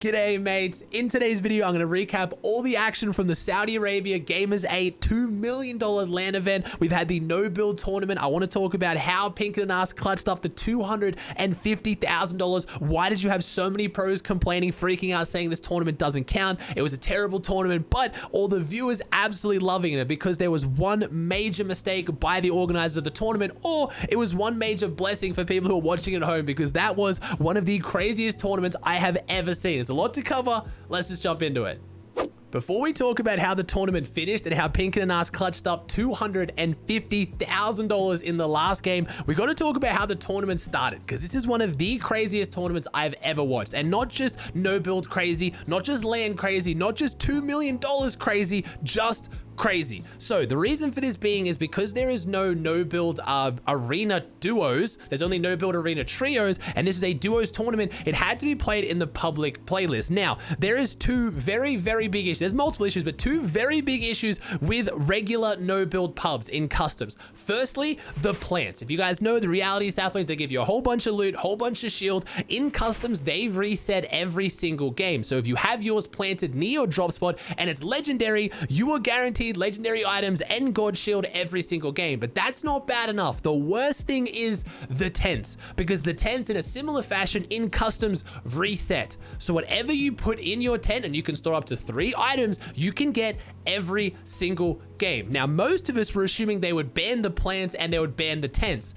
G'day mates, in today's video I'm going to recap all the action from the Saudi Arabia Gamers 8 $2 million LAN event. We've had the no build tournament. I want to talk about how Pinq and Anas clutched up the $250,000. Why did you have so many pros complaining, freaking out, saying this tournament doesn't count? It was a terrible tournament, but all the viewers absolutely loving it because there was one major mistake by the organizers of the tournament, or it was one major blessing for people who are watching at home, because that was one of the craziest tournaments I have ever seen. A lot to cover. Let's just jump into it. Before we talk about how the tournament finished and how Pinq and Anas clutched up $250,000 in the last game, we got to talk about how the tournament started, because this is one of the craziest tournaments I've ever watched. And not just no build crazy, not just LAN crazy, not just $2 million crazy, just crazy. So the reason for this being is because there is no build arena duos, there's only no build arena trios, and this is a duos tournament. It had to be played in the public playlist. Now there is two very big issues. There's multiple issues, but two very big issues with regular no build pubs in customs. Firstly, the plants. If you guys know, the reality South Lanes, they give you a whole bunch of loot, whole bunch of shield. In customs, they've reset every single game. So if you have yours planted near your drop spot and it's legendary, you are guaranteed legendary items and god shield every single game. But that's not bad enough. The worst thing is the tents, because the tents in a similar fashion in customs reset. So whatever you put in your tent, and you can store up to 3 items, you can get every single game. Now most of us were assuming they would ban the plants and they would ban the tents.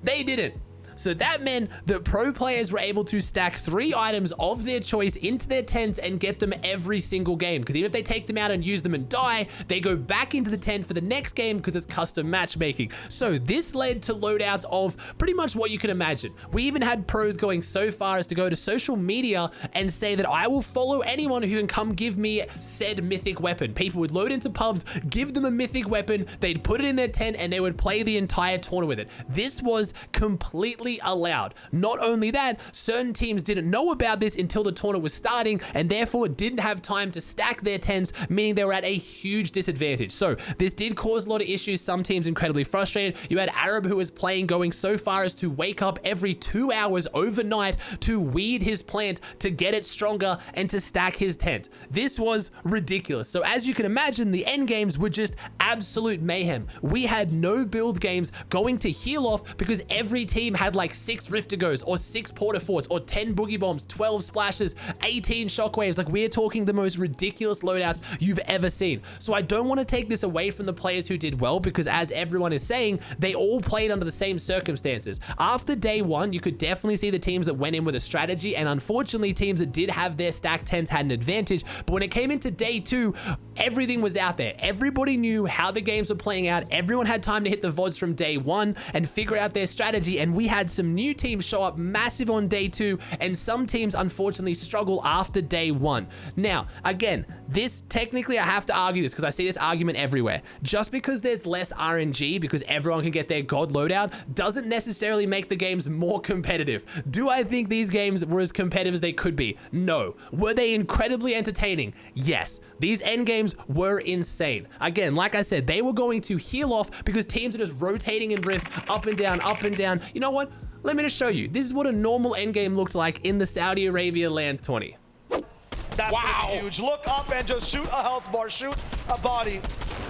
They didn't. So that meant that pro players were able to stack 3 items of their choice into their tents and get them every single game. Because even if they take them out and use them and die, they go back into the tent for the next game because it's custom matchmaking. So this led to loadouts of pretty much what you can imagine. We even had pros going so far as to go to social media and say that I will follow anyone who can come give me said mythic weapon. People would load into pubs, give them a mythic weapon, they'd put it in their tent, and they would play the entire tournament with it. This was completely allowed. Not only that, certain teams didn't know about this until the tournament was starting, and therefore didn't have time to stack their tents, meaning they were at a huge disadvantage. So this did cause a lot of issues. Some teams incredibly frustrated. You had Arab, who was playing, going so far as to wake up every 2 hours overnight to weed his plant to get it stronger and to stack his tent. This was ridiculous. So as you can imagine, the end games were just absolute mayhem. We had no build games going to heal off because every team had like 6 Rift to Goes or 6 Porta Forts or 10 Boogie Bombs, 12 Splashes, 18 Shockwaves. Like, we're talking the most ridiculous loadouts you've ever seen. So I don't want to take this away from the players who did well, because as everyone is saying, they all played under the same circumstances. After day 1, you could definitely see the teams that went in with a strategy, and unfortunately teams that did have their stack tents had an advantage. But when it came into day 2, everything was out there. Everybody knew how the games were playing out. Everyone had time to hit the VODs from day 1 and figure out their strategy, and we had some new teams show up massive on day 2, and some teams unfortunately struggle after day 1. Now, again, this technically, I have to argue this because I see this argument everywhere. Just because there's less RNG, because everyone can get their god loadout, doesn't necessarily make the games more competitive. Do I think these games were as competitive as they could be? No. Were they incredibly entertaining? Yes. These end games were insane. Again, like I said, they were going to heal off because teams are just rotating in rifts up and down, up and down. You know what? Let me just show you. This is what a normal endgame looked like in the Saudi Arabia LAN tourney. That's huge. Look up and just shoot a health bar, shoot a body.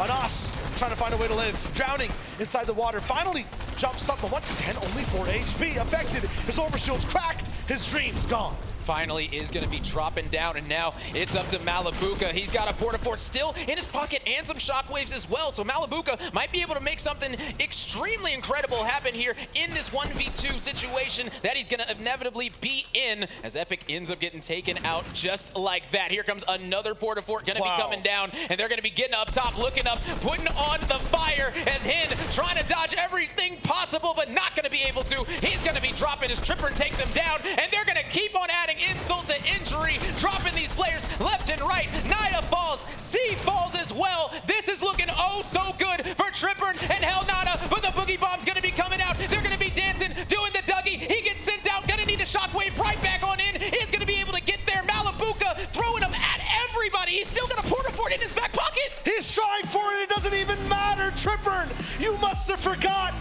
Anas trying to find a way to live. Drowning inside the water. Finally jumps up, but once again, only 4 HP affected. His overshield's cracked. His dream's gone. Finally is going to be dropping down, and now it's up to Malibuka. He's got a Porta Fort still in his pocket and some shockwaves as well, so Malibuka might be able to make something extremely incredible happen here in this 1v2 situation that he's going to inevitably be in, as Epic ends up getting taken out just like that. Here comes another Porta Fort going to be coming down, and they're going to be getting up top, looking up, putting on the fire as Hin trying to dodge everything possible, but not going to be able to. He's going to be dropping his tripper and takes him down, and they're going to keep on adding insult to injury, dropping these players left and right. Naya falls, C falls as well. This is looking oh so good for Tripper and Hell Nada, but the Boogie Bomb's gonna be coming out. They're gonna be dancing, doing the Dougie. He gets sent out, gonna need a shockwave right back on in. He's gonna be able to get there. Malibuka throwing him at everybody. He's still got a Porta Fort in his back pocket. He's trying for it. It doesn't even matter. Tripper, you must have forgot.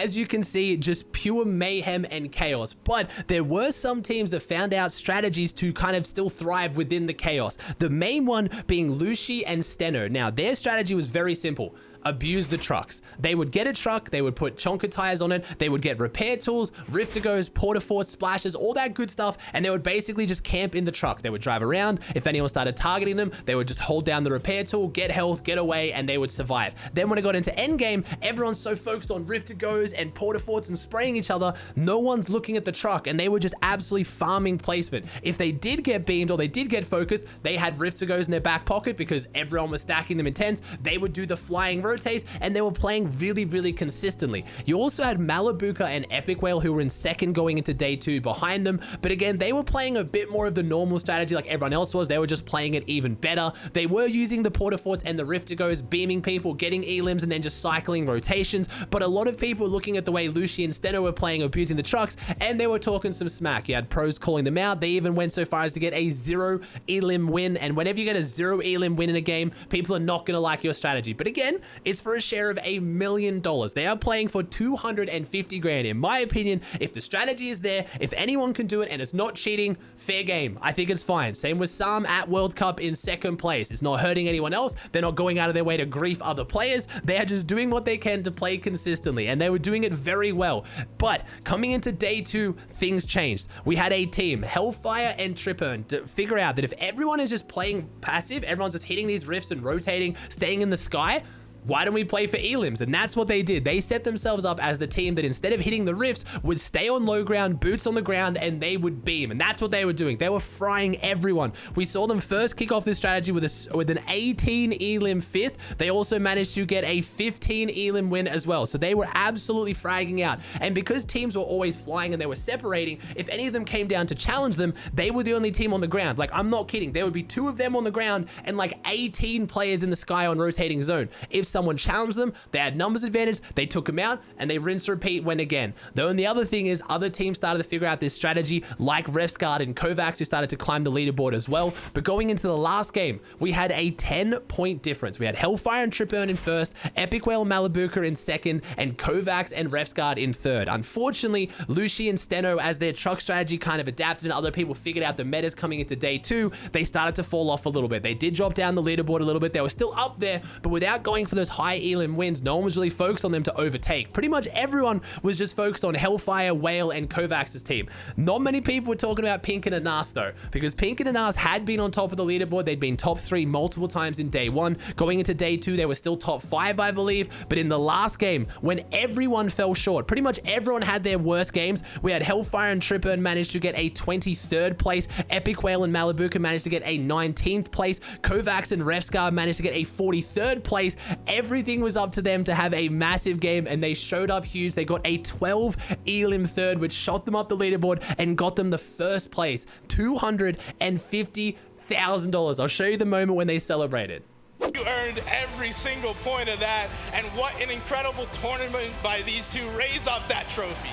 as you can see, just pure mayhem and chaos. But there were some teams that found out strategies to kind of still thrive within the chaos. The main one being Lucy and Steno. Now, their strategy was very simple. Abuse the trucks. They would get a truck, they would put chonker tires on it, they would get repair tools, rift-to-goes, porta-forts, splashes, all that good stuff, and they would basically just camp in the truck. They would drive around. If anyone started targeting them, they would just hold down the repair tool, get health, get away, and they would survive. Then when it got into endgame, everyone's so focused on rift-to-goes and porta-forts and spraying each other, no one's looking at the truck, and they were just absolutely farming placement. If they did get beamed or they did get focused, they had rift-to-goes in their back pocket because everyone was stacking them in tents. They would do the flying rotates, and they were playing really consistently. You also had Malabuka and Epic Whale who were in second going into day 2 behind them, but again, they were playing a bit more of the normal strategy like everyone else was. They were just playing it even better. They were using the porta-forts and the rift-to-goes, beaming people, getting elims, and then just cycling rotations, but a lot of people were looking at the way Lucy and Steno were playing, abusing the trucks, and they were talking some smack. You had pros calling them out. They even went so far as to get a 0 elim win, and whenever you get a 0 elim win in a game, people are not going to like your strategy. But again, it's for a share of $1 million. They are playing for 250 grand. In my opinion, if the strategy is there, if anyone can do it and it's not cheating, fair game. I think it's fine. Same with Sam at World Cup in second place. It's not hurting anyone else. They're not going out of their way to grief other players. They are just doing what they can to play consistently, and they were doing it very well. But coming into day 2, things changed. We had a team, Hellfire and Tripern, to figure out that if everyone is just playing passive, everyone's just hitting these rifts and rotating, staying in the sky, why don't we play for elims? And that's what they did. They set themselves up as the team that instead of hitting the rifts would stay on low ground, boots on the ground, and they would beam. And that's what they were doing. They were frying everyone. We saw them first kick off this strategy with an 18 elim 5th. They also managed to get a 15 elim win as well. So they were absolutely fragging out. And because teams were always flying and they were separating, if any of them came down to challenge them, they were the only team on the ground. Like, I'm not kidding. There would be 2 of them on the ground and like 18 players in the sky on rotating zone. If someone challenged them, they had numbers advantage, they took them out, and they rinse repeat went again. The only other thing is other teams started to figure out this strategy, like Refsguard and Kovacs, who started to climb the leaderboard as well. But going into the last game, we had a 10-point difference. We had Hellfire and Tripern in first, Epic Whale and Malabuka in second, and Kovacs and Refsguard in third. Unfortunately, Lucy and Steno, as their truck strategy kind of adapted and other people figured out the metas coming into day 2, they started to fall off a little bit. They did drop down the leaderboard a little bit. They were still up there, but without going for those high elim wins, no one was really focused on them to overtake. Pretty much everyone was just focused on Hellfire, Whale, and Kovacs' team. Not many people were talking about Pinq and Anas though, because Pinq and Anas had been on top of the leaderboard. They'd been top 3 multiple times in day 1. Going into day 2, they were still top 5, I believe. But in the last game, when everyone fell short, pretty much everyone had their worst games. We had Hellfire and Tripern managed to get a 23rd place. Epic Whale and Malabuka managed to get a 19th place. Kovacs and Refsguard managed to get a 43rd place. Everything was up to them to have a massive game, and they showed up huge. They got a 12 elim 3rd, which shot them up the leaderboard and got them the first place, $250,000. I'll show you the moment when they celebrated. You earned every single point of that, and what an incredible tournament by these two. Raise up that trophy.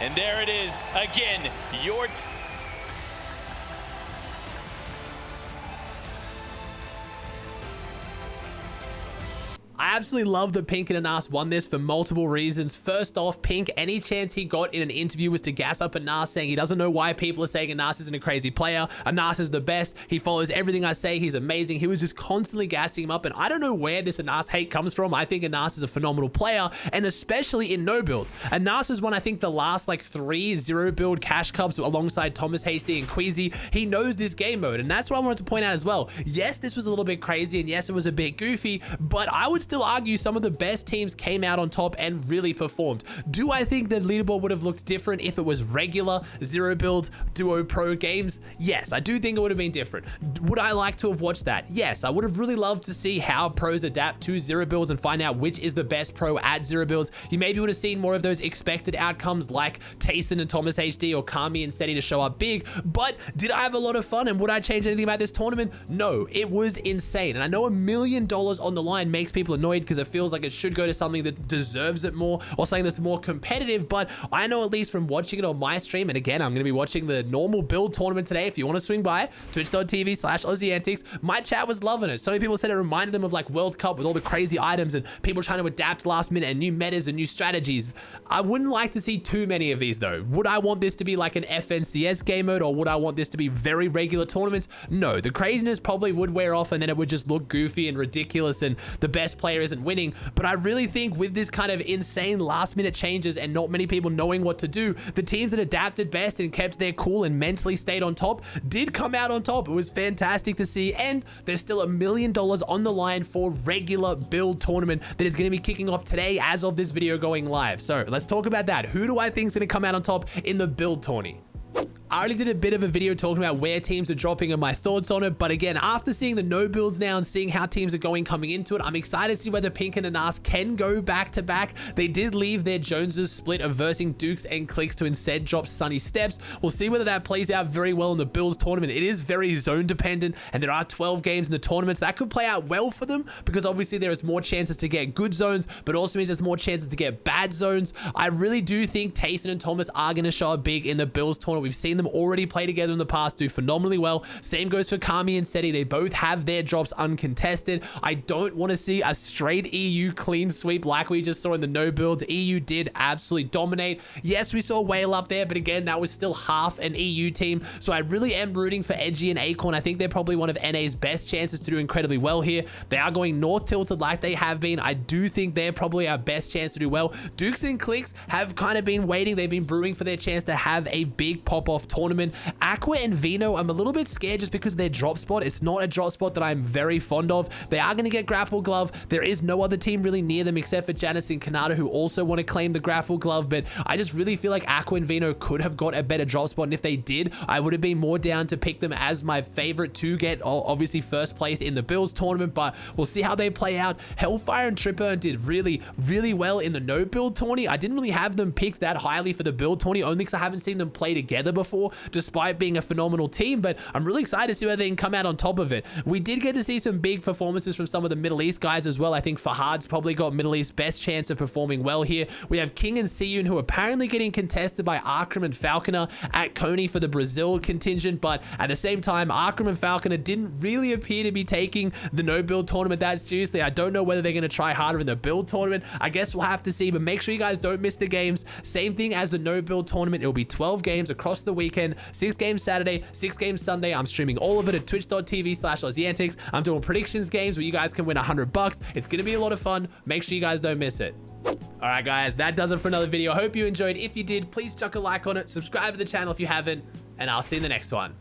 And there it is again, your I absolutely love that Pinq and Anas won this for multiple reasons. First off, Pinq, any chance he got in an interview was to gas up Anas, saying he doesn't know why people are saying Anas isn't a crazy player. Anas is the best. He follows everything I say. He's amazing. He was just constantly gassing him up, and I don't know where this Anas hate comes from. I think Anas is a phenomenal player, and especially in no builds. Anas has won, I think, the last like 3 0 build cash cups alongside Thomas HD and Queasy. He knows this game mode, and that's what I wanted to point out as well. Yes, this was a little bit crazy, and yes, it was a bit goofy, but I would still argue some of the best teams came out on top and really performed. Do I think the leaderboard would have looked different if it was regular 0 build duo pro games? Yes, I do think it would have been different. Would I like to have watched that? Yes, I would have really loved to see how pros adapt to 0 builds and find out which is the best pro at 0 builds. You maybe would have seen more of those expected outcomes like Tayson and Thomas HD or Kami and Steady to show up big, but did I have a lot of fun, and would I change anything about this tournament? No, it was insane, and I know $1 million on the line makes people annoyed because it feels like it should go to something that deserves it more or something that's more competitive. But I know, at least from watching it on my stream, and again, I'm going to be watching the normal build tournament today. If you want to swing by twitch.tv/Aussie Antics, my chat was loving it. So many people said it reminded them of like World Cup with all the crazy items and people trying to adapt last minute and new metas and new strategies. I wouldn't like to see too many of these though. Would I want this to be like an FNCS game mode, or would I want this to be very regular tournaments? No, the craziness probably would wear off and then it would just look goofy and ridiculous and the best player isn't winning. But I really think with this kind of insane last minute changes and not many people knowing what to do, the teams that adapted best and kept their cool and mentally stayed on top did come out on top. It was fantastic to see, and there's still $1 million on the line for regular build tournament that is going to be kicking off today as of this video going live. So let's talk about that. Who do I think is going to come out on top in the build tourney? I already did a bit of a video talking about where teams are dropping and my thoughts on it, but again, after seeing the no builds now and seeing how teams are going coming into it, I'm excited to see whether Pinq and Anas can go back to back. They did leave their Joneses split of versing Dukes and Clicks to instead drop Sunny Steps. We'll see whether that plays out very well in the builds tournament. It is very zone dependent and there are 12 games in the tournaments. That could play out well for them because obviously there is more chances to get good zones, but also means there's more chances to get bad zones. I really do think Tayson and Thomas are going to show up big in the builds tournament. We've seen them already play together in the past, do phenomenally well. Same goes for Kami and Seti. They both have their drops uncontested. I don't want to see a straight EU clean sweep like we just saw in the no builds. EU did absolutely dominate. Yes, we saw Whale up there, but again, that was still half an EU team. So I really am rooting for Edgy and Acorn. I think they're probably one of NA's best chances to do incredibly well here. They are going north tilted like they have been. I do think they're probably our best chance to do well. Dukes and Clicks have kind of been waiting. They've been brewing for their chance to have a big pop-off tournament. Aqua and Vino, I'm a little bit scared just because their drop spot, it's not a drop spot that I'm very fond of. They are going to get Grapple Glove. There is no other team really near them except for Janice and Kanata, who also want to claim the Grapple Glove, but I just really feel like Aqua and Vino could have got a better drop spot, and if they did, I would have been more down to pick them as my favorite to get obviously first place in the builds tournament, but we'll see how they play out. Hellfire and Tripper did really well in the no build tourney. I didn't really have them picked that highly for the build tourney, only because I haven't seen them play together before, despite being a phenomenal team, but I'm really excited to see whether they can come out on top of it. We did get to see some big performances from some of the Middle East guys as well. I think Fahad's probably got Middle East's best chance of performing well here. We have King and Siyun, who are apparently getting contested by Arkram and Falconer at Coney for the Brazil contingent, but at the same time, Arkram and Falconer didn't really appear to be taking the no build tournament that seriously. I don't know whether they're going to try harder in the build tournament. I guess we'll have to see, but make sure you guys don't miss the games. Same thing as the no build tournament. It will be 12 games across the weekend, 6 games Saturday, 6 games Sunday. I'm streaming all of it at twitch.tv/Aussie Antics. I'm doing predictions games where you guys can win $100. It's going to be a lot of fun. Make sure you guys don't miss it. All right, guys, that does it for another video. I hope you enjoyed. If you did, please chuck a like on it. Subscribe to the channel if you haven't, and I'll see you in the next one.